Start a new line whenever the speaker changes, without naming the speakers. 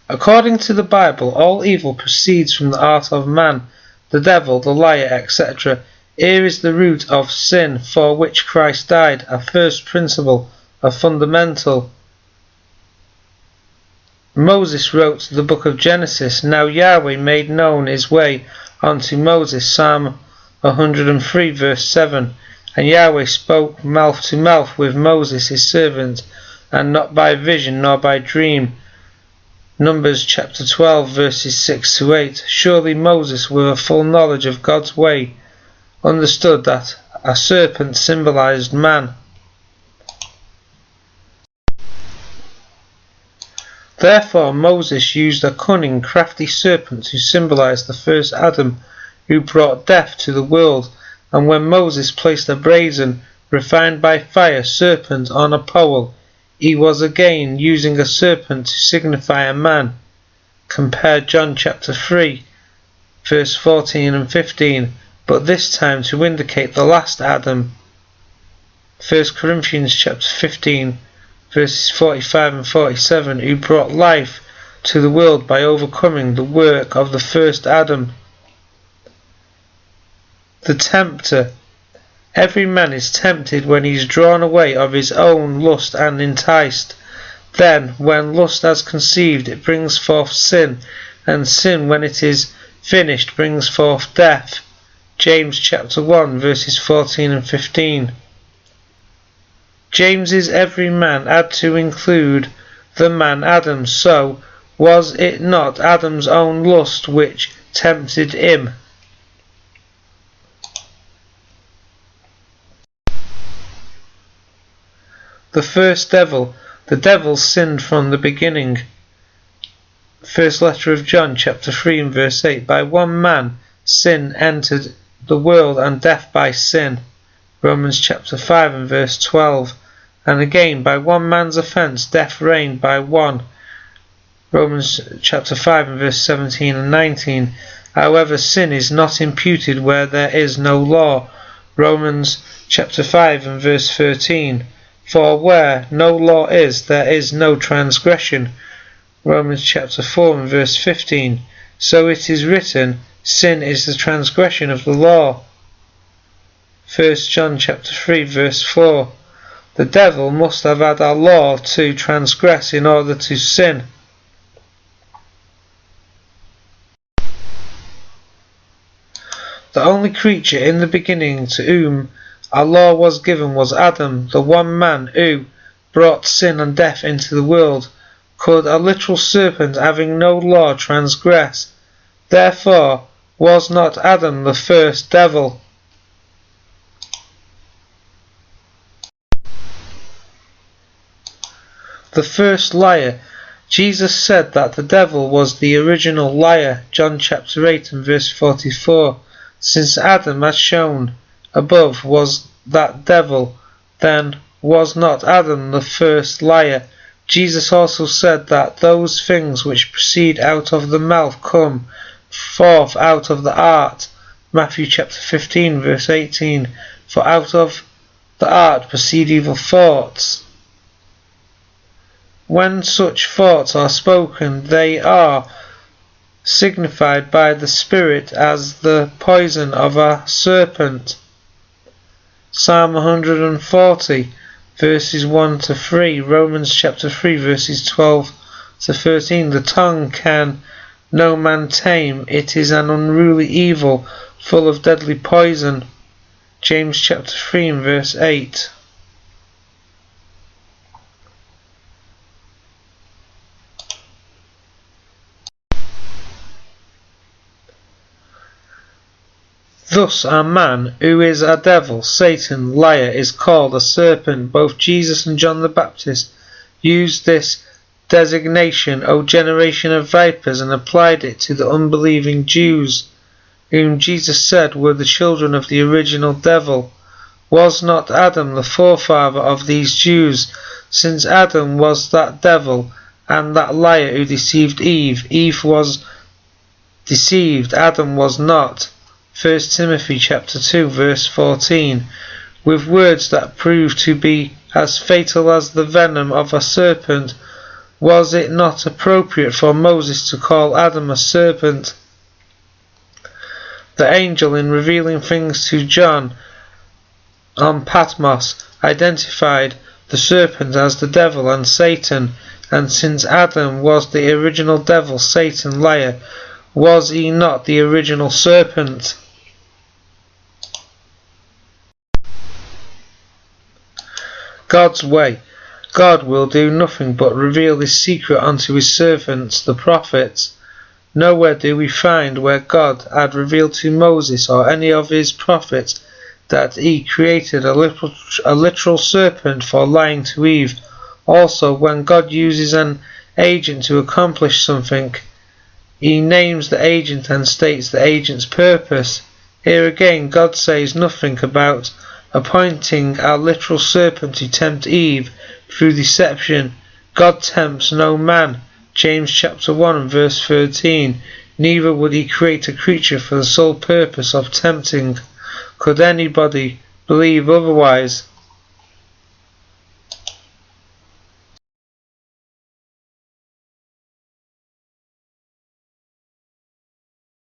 According to the Bible, all evil proceeds from the heart of man, the devil, the liar, etc. Here is the root of sin for which Christ died, a first principle, a fundamental. Moses wrote the book of Genesis. Now Yahweh made known his way unto Moses, Psalm 103 verse 7. And Yahweh spoke mouth to mouth with Moses his servant, and not by vision nor by dream. Numbers chapter 12 verses 6 to 8. Surely Moses, with a full knowledge of God's way, understood that a serpent symbolized man. Therefore Moses used a cunning, crafty serpent to symbolize the first Adam, who brought death to the world. And when Moses placed a brazen, refined by fire, serpent on a pole, he was again using a serpent to signify a man. Compare John chapter 3 verse 14 and 15, but this time to indicate the last Adam. 1 Corinthians chapter 15 verses 45 and 47, who brought life to the world by overcoming the work of the first Adam. The tempter. Every man is tempted when he is drawn away of his own lust and enticed. Then, when lust has conceived, it brings forth sin, and sin, when it is finished, brings forth death. James chapter 1 verses 14 and 15. James's every man had to include the man Adam, so was it not Adam's own lust which tempted him? The first devil. The devil sinned from the beginning. First letter of John chapter 3 and verse 8. By one man sin entered the world, and death by sin. Romans chapter 5 and verse 12. And again, by one man's offence death reigned by one. Romans chapter 5 and verse 17 and 19. However, sin is not imputed where there is no law. Romans chapter 5 and verse 13. For where no law is, there is no transgression. Romans chapter 4 and verse 15. So it is written, sin is the transgression of the law. 1 John chapter 3 verse 4. The devil must have had a law to transgress in order to sin. The only creature in the beginning to whom a law was given was Adam, the one man who brought sin and death into the world. Could a literal serpent having no law transgress? Therefore was not Adam the first devil? The first liar. Jesus said that the devil was the original liar. John chapter 8 and verse 44. Since Adam, as shown above, was that devil, then was not Adam the first liar? Jesus also said that those things which proceed out of the mouth come forth out of the heart. Matthew chapter 15 verse 18. For out of the heart proceed evil thoughts. When such thoughts are spoken, they are signified by the Spirit as the poison of a serpent. Psalm 140 verses 1 to 3, Romans chapter 3 verses 12 to 13. The tongue can no man tame, it is an unruly evil, full of deadly poison. James chapter 3 and verse 8. Thus a man who is a devil, Satan, liar, is called a serpent. Both Jesus and John the Baptist used this designation, O generation of vipers, and applied it to the unbelieving Jews, whom Jesus said were the children of the original devil. Was not Adam the forefather of these Jews? Since Adam was that devil and that liar who deceived Eve, Eve was deceived, Adam was not. 1 Timothy chapter 2 verse 14, with words that prove to be as fatal as the venom of a serpent. Was it not appropriate for Moses to call Adam a serpent? The angel, in revealing things to John on Patmos, identified the serpent as the devil and Satan, and since Adam was the original devil, Satan, liar, was he not the original serpent? God's way. God will do nothing but reveal his secret unto his servants, the prophets. Nowhere do we find where God had revealed to Moses or any of his prophets that he created a literal serpent for lying to Eve. Also, when God uses an agent to accomplish something, he names the agent and states the agent's purpose. Here again, God says nothing about appointing a literal serpent to tempt Eve through deception. God tempts no man. James chapter 1 and verse 13. Neither would he create a creature for the sole purpose of tempting. Could anybody believe otherwise?